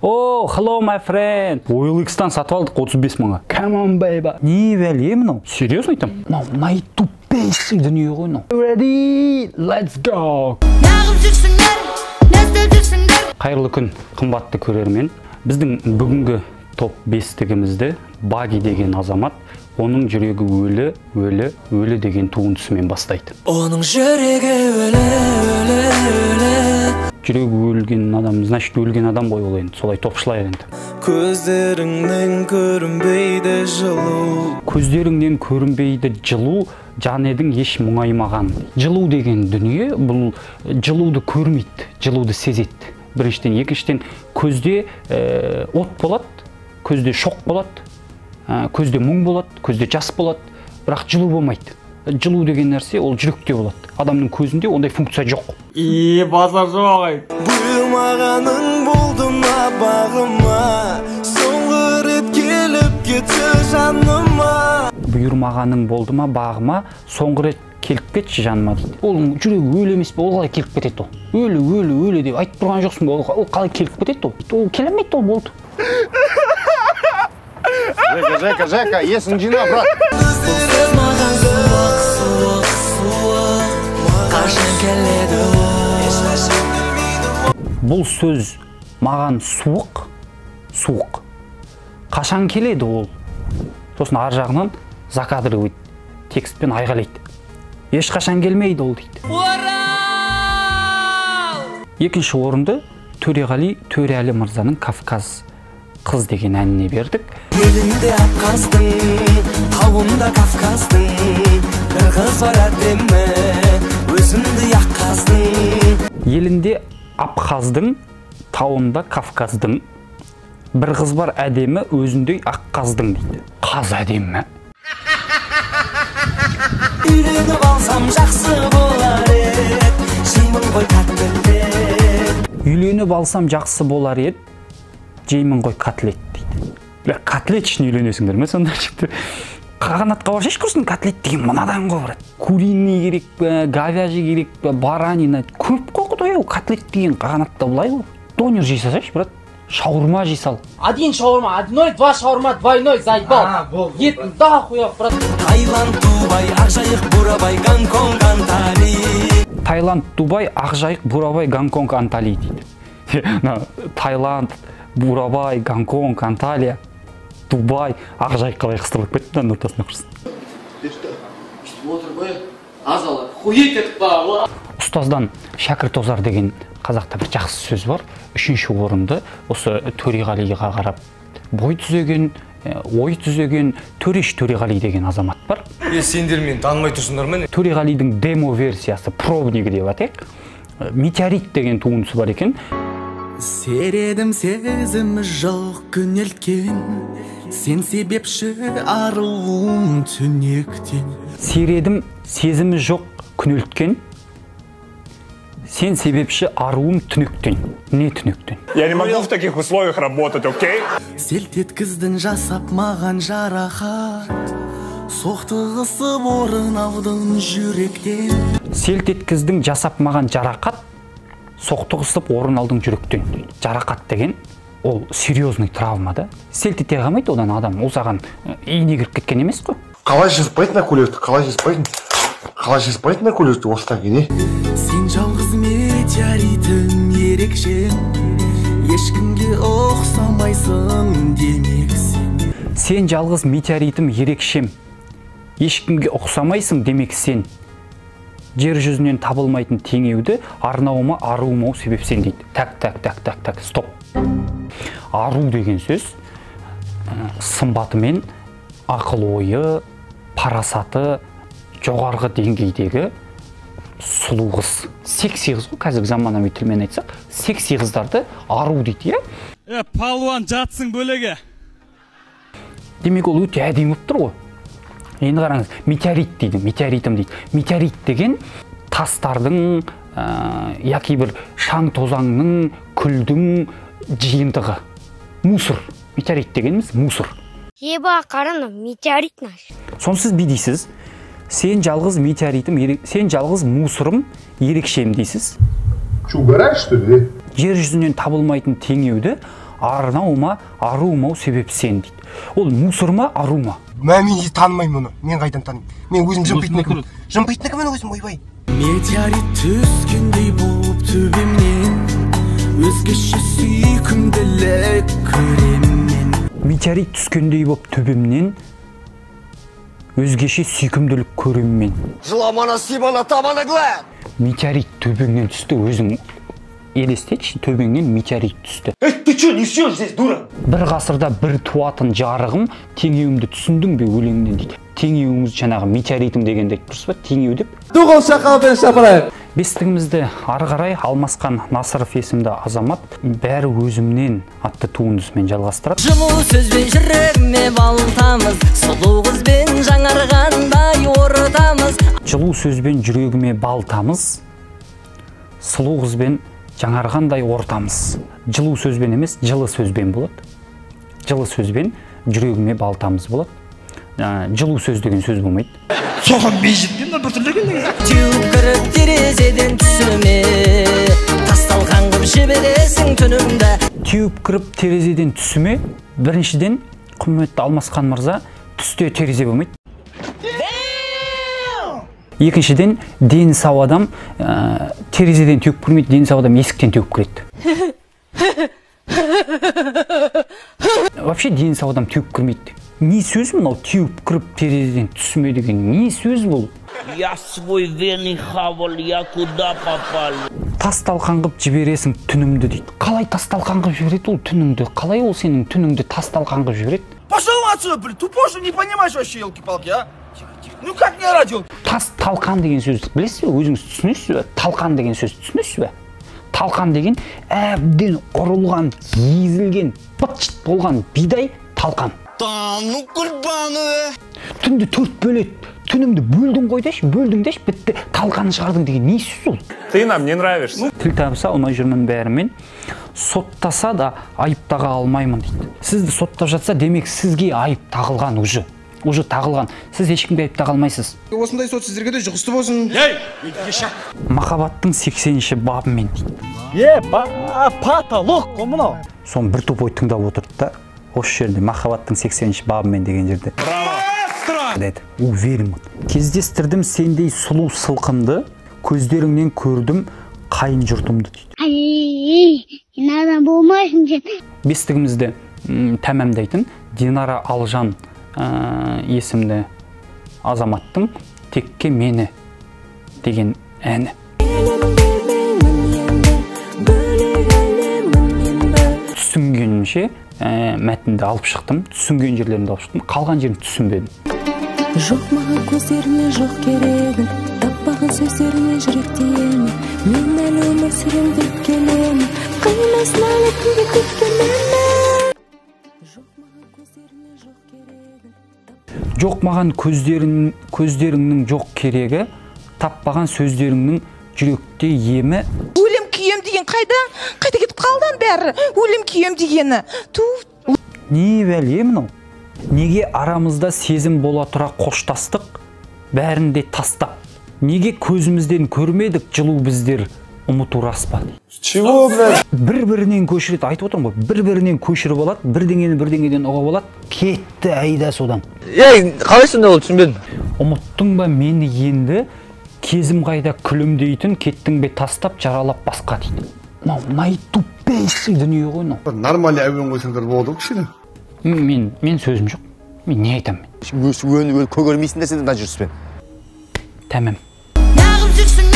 Oh, hello my friend. OLX-тан сатып алдық 35 мыңға. Come on baby. Не бәле мынау? Серьезно айтам? Мынау наитупейший дүние ғой мынау. Ready, let's go. Қайырлы күн, қымбатты көрермен. Біздің бүгінгі топ 5-тігімізді Баги деген азамат, оның жүрегі өлі деген туындысымен бастайды. Оның жүрегі өлі. Жүрегі өлген адам, значит өлген адам ғой ол енді, солай топшылайық енді. Көздеріңнен көрінбейді жылу. Көздеріңнен көрінбейді жылу, жан едің еш мұңаймаған. Жылу деген дүние, бұл жылуды көрмейді, жылуды сезеді. Біріншіден, екіншіден көзде от болады, көзде шоқ болады, көзде мұң болады, көзде жас болады, бірақ жылу болмайды. Жылу деген нәрсе ол жүректе болады. Адамның көзінде ондай функция жоқ. Базар жоқ ай. Бұйырмағаның болды ма бағыма, соңғы рет келіп кетші жаныма. Бұйырмағаның болды ма бағыма, соңғы рет келіп кетші жаныма дейді. Ол жүрегі өлі емес пе, ол қалай келіп кетеді ол? Өлі деп айтып тұрған жоқсың ба? Ол қалай келіп кетеді ол? Ол келемейді ол болды. Жека, есің жина, брат. Бұл сөз маған суық. Қашан келеді ол? Сосын ар жағынан закадровый текстпен айғалайды. Ешқашан келмейді ол дейді. Екінші орынды Төреғали мырзаның Кавказ қыз деген әніне бердік. Елінде Абхаздың, тауында Кавказдың, бір қыз бар әдемі, өзімді Аққаздың. Елінде Абхаздың, тауында Кавказдың, бір қыз бар әдемі, өзіндей Аққаздың дейді. Қаз әдемі. Үйленіп алсам жақсы болар ед, жеймін ғой котлет. Үйленіп алсам жақсы болар ед, жеймін ғой котлет дейді. Котлет үшін үйленесіңдер ме сонда жіпті? Қағанатқа баршаш құрсын, котлет деген мынадан ғой брат. Куриный керек пе, говяжий керек пе, баранина. Көп қой құдай ау, котлет деген қағанатта бұлай ғой. Донер жей салсайшы брат, шаурма жей сал. Один шаурма, одной, два шаурма, двойной, заебал. Етін да хуяқ брат. Таиланд, Дубай, Ақжайық, Бурабай, Гонконг, Анталия. Таиланд, Дубай, Ақжайық, Бурабай, Гонконг, Анталия дейді. Таиланд, Бурабай, Гонконг, Анталия, Дубай, Ақжайық қалай қыстырылып кетті мына ортасына құрсын. Отыр ғой, азалы, хует етіп ба. Ұстаздан шәкірт озар деген қазақта бір жақсы сөз бар. Үшінші орынды осы Төреғалиға қарап бой түзеген, ой түзеген Төреш Төреғали деген азамат бар. Сендер мені танымай тұрсыңдар ма? Төреғалидің демо версиясы, пробнигі деп атайық. Метеорит деген туындысы бар екен. Середім сезімі жоқ күнелткен, сен себепші арылуым түнектен. Середім сезімі жоқ күнелткен, сен себепші аруым түнектен. Не түнектен? Я не могу в таких условиях работать, окей? Селт еткіздің жасап маған жарақат, соқтығысып орын алдың жүректен. Селт еткіздің жасап маған жарақат, соқтығысып орын алдың жүректен. Жарақат деген ол серьезный травма да. Селт ете қалмайды одан адам, ол саған ине кіріп кеткен емес қой. Қалай жазбайды на кулерді, қалай жазбайды на кулерді осыдан кейін, Сен жалғыз метеоритім ерекше, ешкімге ұқсамайсың демексің. Сен жалғыз метеоритім ерекшем, ешкімге ұқсамайсың демек сен. Жер жүзінен табылмайтын теңеуді арнауыма аруымау себеп сен дейді. Так, стоп. Ару деген сөз сымбатымен ақыл ойы, парасаты жоғарғы деңгейдегі сұлу қыз. Секси қыз ғой, қазіргі заманауи тілмен айтсақ, секси қыздарды ару дейді, иә? Палуан жатсың бөлеге. Демек ол өте әдемі болып тұр ғой. Енді қараңыз, метеорит дейді, метеоритім дейді. Метеорит деген тастардың, яки бір шаң тозаңның, күлдің жиынтығы. Мусор. Метеорит дегеніміз мусор. Еба қараны, метеорит наш. Сонсыз бі дейсіз, сен жалғыз метеоритім, сен жалғыз мусорым ерекшем дейсіз. Че, угораешь, что ли? Жер жүзінен табылмайтын теңеуді арнауыма аруыма себеп сен дейді. Ол мусор ма, ару ма? Мен танымаймын оны. Мен қайдан танымын? Мен өзім жымпитын екенмін. Жымпитын екенмін өзім, ойбай. Метеорит түскендей болып төбемнен, өзгеше сүйкімділік көремін. Метеорит түскендей болып төбемнен, өзгеше сүйкімділік көремін. Жыламана симана табана глад. Метеорит төбеңнен түсті, өзің елестетші, төбеңнен метеорит түсті. Ты что несешь здесь, дура? Бір ғасырда бір туатын жарығым, теңеуімді түсіндің бе өлеңнен дейді. Теңеуіміз жаңағы метеоритім дегенде айтып тұрсыз ба, теңеу деп. Туғыл шақалбен шапырайық. Бестігімізді ары қарай Алмасқан Насыров есімді азамат бәрі өзімнен атты туындысымен жалғастырады. Жылу сөзбен жүрегіме балтамыз, сұлу қызбен жаңарғандай ортамыз. Жылу сөзбен жүрегіме балтамыз, сұлу қызбен жаңарғандай ортамыз. Жылу сөзбен емес, жылы сөзбен болады. Жылы сөзбен жүрегіме балтамыз болады. Жылу сөз деген сөз болмайды. Соған бейжітпен бір түрлеген деген. Теуіп кіріп терезеден түсіме, тасталған қып жібересің түнімді. Теуіп кіріп терезеден түсіме, біріншіден, құрметті Алмасқан мырза, түсте терезе болмайды. Екіншіден, дені сау адам терезеден теуіп кірмейді, дені сау адам есіктен теуіп кіреді. Вообще дені сау адам теуіп кірмейді. Не сөз мынау теуіп кіріп терезеден түсіме деген? Не сөз бұл? Я свой верный хавал, я куда попал? Тас-талқан қып жібересің түнімді дейді. Қалай тас-талқан қып жібереді ол түніңді? Қалай ол сенің түніңді тас-талқан қып жібереді? Пошел отсюда, блин, тупой, что не понимаешь вообще, елки-палки, а? Ну как не радио? Тас-талқан деген сөзді білесіз бе? Өзіңіз түсінесіз бе? Талқан деген сөзді түсінесіз бе? Талқан деген әбден ұрылған, езілген, быт-шыт болған бидай талқан. Ну құрбаны. Түнді төрт бөледі. Түнімді бөлдің ғой деші, бөлдің деші, бітті, талқан шығардың деген не сөз ол? Ты нам не нравишься. Тіл табыса алмай жүрмін бәрімен. Соттаса да айып таға алмаймын дейді. Сізді соттап жатса, демек сізге айып тағылған уже тағылған. Сіз ешкімге айып таға алмайсыз. Осындай сот сіздерге де жұғысты болсын. Махаббаттың 80-ші бабымен дейді. Паталог қой мынау. Соны бір топ ой тыңдап отырды да, осы жерде махаббаттың 80-ші бабымен деген жерде. Деді, уверен. Кездестірдім сендей сұлу сылқымды, көздеріңнен көрдім қайын жұртымды дейді. Динара болмайсың сен. Бестігімізді тәмамдайтын Динара Алжан есімді азаматтың текке мені деген әні. Түсінгенше мәтінді алып шықтым, түсінген жерлерімді алып шықтым, қалған жерін түсінбедім. Жоқ маған көздеріңе жоқ керегі, таппаған сөздеріңе жүректейемін. Мен әлі өмір сүрем деп келемін, қимасын әлі күнде күткенемін. Жоқ маған көздеріңнің жоқ керегі, таппаған сөздеріңнің жүректе емі. Өлім күйем деген қайда кетіп қалдан бәрі, өлім күйем дегені. Не бәле мынау? Неге арамызда сезім бола тұра қоштастық, бәрінде тастап? Неге көзімізден көрмедік жылу біздер ұмыту рас па? Чего, блядь? Бір-бірінен көшіреді, айтып отырмын ғой, бір-бірінен көшіріп алады, бірдеңеден ұғып алады, кетті айда содан. Қалай сонда ол түсінбедім? Ұмыттың ба мені енді, кезім қайда күлімдейтін, кеттің бе тастап, жаралап басқа дейді. Найтупейший дүние ғой мынау. Нормальный әуен қойсаңдар болды кішкене. Мен сөзім жоқ. Мен не айтамын? Өлі көгермейсіңдер сен мына жүріспен. Тәмам. Нағып жүрсің